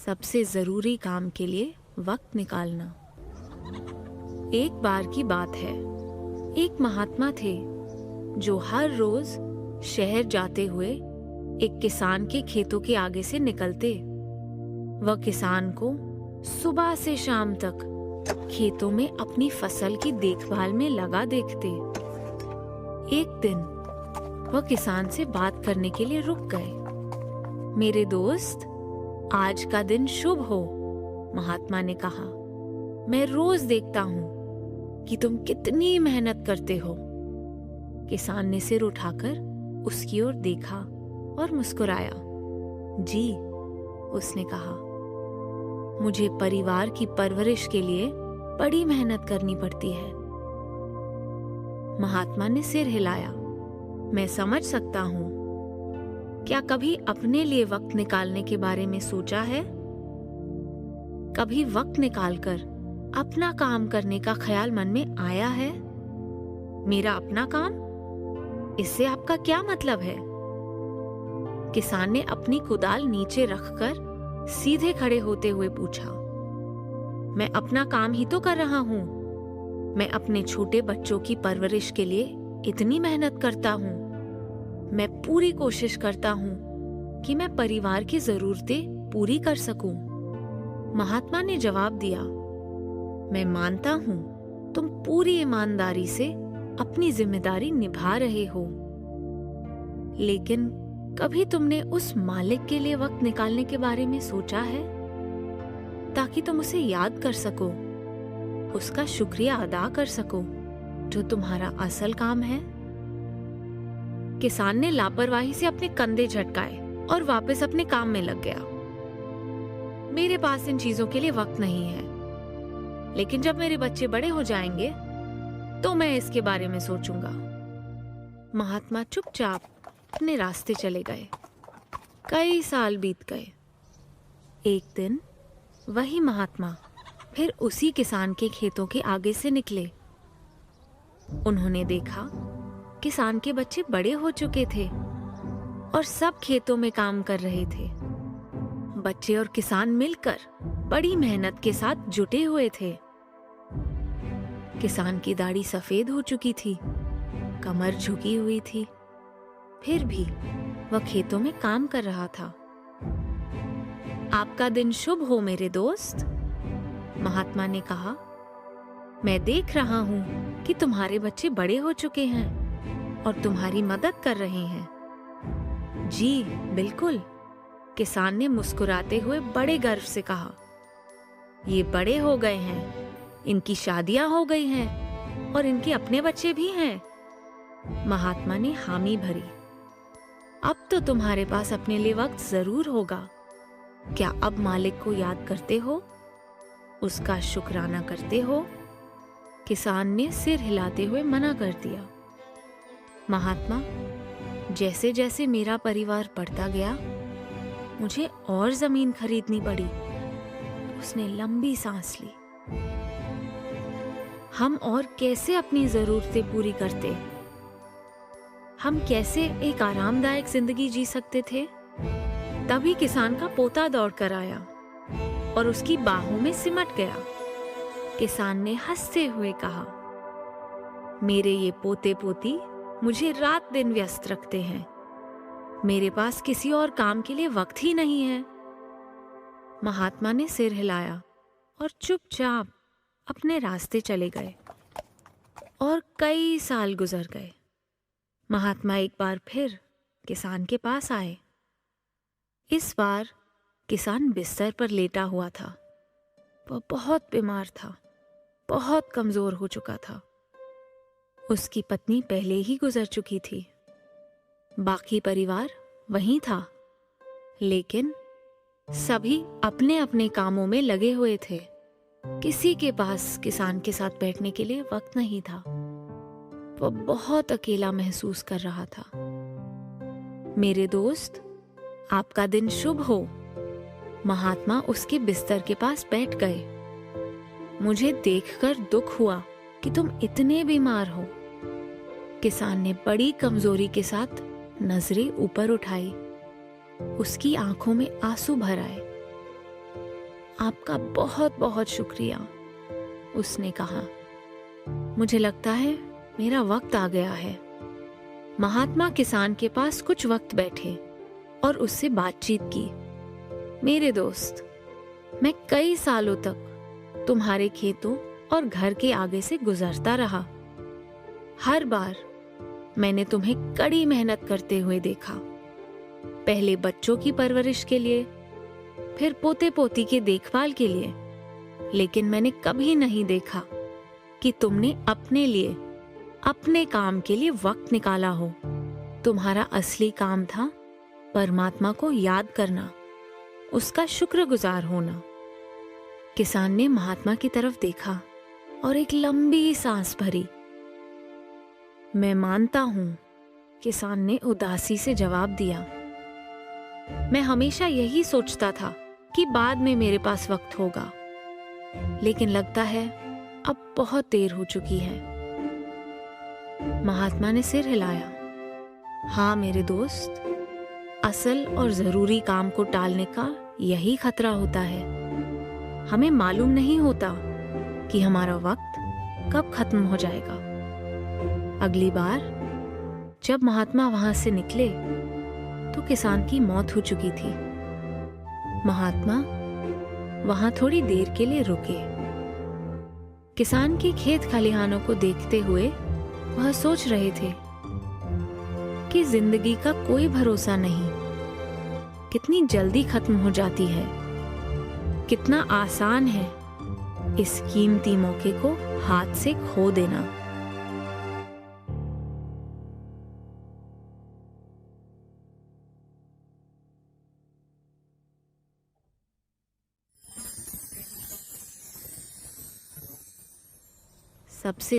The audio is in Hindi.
सबसे जरूरी काम के लिए वक्त निकालना। एक बार की बात है, एक महात्मा थे जो हर रोज शहर जाते हुए एक किसान के खेतों के आगे से निकलते। वह किसान को सुबह से शाम तक खेतों में अपनी फसल की देखभाल में लगा देखते। एक दिन वह किसान से बात करने के लिए रुक गए। मेरे दोस्त, आज का दिन शुभ हो, महात्मा ने कहा। मैं रोज देखता हूँ कि तुम कितनी मेहनत करते हो। किसान ने सिर उठाकर उसकी ओर देखा और मुस्कुराया। जी, उसने कहा, मुझे परिवार की परवरिश के लिए बड़ी मेहनत करनी पड़ती है। महात्मा ने सिर हिलाया। मैं समझ सकता हूं। क्या कभी अपने लिए वक्त निकालने के बारे में सोचा है? कभी वक्त निकालकर अपना काम करने का ख्याल मन में आया है? मेरा अपना काम? इससे आपका क्या मतलब है? किसान ने अपनी कुदाल नीचे रखकर सीधे खड़े होते हुए पूछा। मैं अपना काम ही तो कर रहा हूं। मैं अपने छोटे बच्चों की परवरिश के लिए इतनी मेहनत करता हूं। मैं पूरी कोशिश करता हूं कि मैं परिवार की जरूरतें पूरी कर सकूं। महात्मा ने जवाब दिया, मैं मानता हूं तुम पूरी ईमानदारी से अपनी जिम्मेदारी निभा रहे हो, लेकिन कभी तुमने उस मालिक के लिए वक्त निकालने के बारे में सोचा है ताकि तुम उसे याद कर सको, उसका शुक्रिया अदा कर सको, जो तुम्हारा असल काम है? किसान ने लापरवाही से अपने कंधे झटकाए और वापस अपने काम में लग गया। मेरे पास इन चीजों के लिए वक्त नहीं है, लेकिन जब मेरे बच्चे बड़े हो जाएंगे तो मैं इसके बारे में सोचूंगा। महात्मा चुपचाप अपने रास्ते चले गए। कई साल बीत गए। एक दिन वही महात्मा फिर उसी किसान के खेतों के आगे से निकले। उन्होंने देखा किसान के बच्चे बड़े हो चुके थे और सब खेतों में काम कर रहे थे। बच्चे और किसान मिलकर बड़ी मेहनत के साथ जुटे हुए थे। किसान की दाढ़ी सफेद हो चुकी थी, कमर झुकी हुई थी, फिर भी वह खेतों में काम कर रहा था। आपका दिन शुभ हो मेरे दोस्त, महात्मा ने कहा। मैं देख रहा हूं कि तुम्हारे बच्चे बड़े हो चुके हैं और तुम्हारी मदद कर रहे हैं। जी बिल्कुल, किसान ने मुस्कुराते हुए बड़े गर्व से कहा। ये बड़े हो गए हैं, इनकी शादियां हो गई हैं और इनके अपने बच्चे भी हैं। महात्मा ने हामी भरी। अब तो तुम्हारे पास अपने लिए वक्त जरूर होगा। क्या अब मालिक को याद करते हो? उसका शुक्राना करते हो? किसान ने सिर हिलाते हुए मना कर दिया। महात्मा, जैसे जैसे मेरा परिवार बढ़ता गया, मुझे और जमीन खरीदनी पड़ी। उसने लंबी सांस ली। हम और कैसे अपनी जरूरतें पूरी करते? हम कैसे एक आरामदायक जिंदगी जी सकते थे? तभी किसान का पोता दौड़कर आया और उसकी बाहों में सिमट गया। किसान ने हंसते हुए कहा, मेरे ये पोते पोती मुझे रात दिन व्यस्त रखते हैं। मेरे पास किसी और काम के लिए वक्त ही नहीं है। महात्मा ने सिर हिलाया और चुपचाप अपने रास्ते चले गए। और कई साल गुजर गए। महात्मा एक बार फिर किसान के पास आए। इस बार किसान बिस्तर पर लेटा हुआ था। वह बहुत बीमार था, बहुत कमजोर हो चुका था। उसकी पत्नी पहले ही गुजर चुकी थी। बाकी परिवार वहीं था, लेकिन सभी अपने अपने कामों में लगे हुए थे। किसी के पास किसान के साथ बैठने के लिए वक्त नहीं था। वह बहुत अकेला महसूस कर रहा था। मेरे दोस्त, आपका दिन शुभ हो। महात्मा उसके बिस्तर के पास बैठ गए। मुझे देखकर दुख हुआ कि तुम इतने बीमार हो। किसान ने बड़ी कमजोरी के साथ नजरें ऊपर उठाई। उसकी आंखों में आंसू भर आए। आपका बहुत बहुत शुक्रिया, उसने कहा। मुझे लगता है मेरा वक्त आ गया है। महात्मा किसान के पास कुछ वक्त बैठे और उससे बातचीत की। मेरे दोस्त, मैं कई सालों तक तुम्हारे खेतों और घर के आगे से गुजरता रहा। हर बार मैंने तुम्हें कड़ी मेहनत करते हुए देखा, पहले बच्चों की परवरिश के लिए, फिर पोते पोती की देखभाल के लिए, लेकिन मैंने कभी नहीं देखा कि तुमने अपने लिए, अपने काम के लिए वक्त निकाला हो। तुम्हारा असली काम था परमात्मा को याद करना, उसका शुक्रगुजार होना। किसान ने महात्मा की तरफ देखा और एक लंबी सांस भरी। मैं मानता हूं, किसान ने उदासी से जवाब दिया। मैं हमेशा यही सोचता था कि बाद में मेरे पास वक्त होगा, लेकिन लगता है अब बहुत देर हो चुकी है। महात्मा ने सिर हिलाया। हाँ मेरे दोस्त, असल और जरूरी काम को टालने का यही खतरा होता है। हमें मालूम नहीं होता कि हमारा वक्त कब खत्म हो जाएगा। अगली बार जब महात्मा वहां से निकले तो किसान की मौत हो चुकी थी। महात्मा वहां थोड़ी देर के लिए रुके। किसान के खेत खलिहानों को देखते हुए वह सोच रहे थे कि जिंदगी का कोई भरोसा नहीं, कितनी जल्दी खत्म हो जाती है, कितना आसान है इस कीमती मौके को हाथ से खो देना। सबसे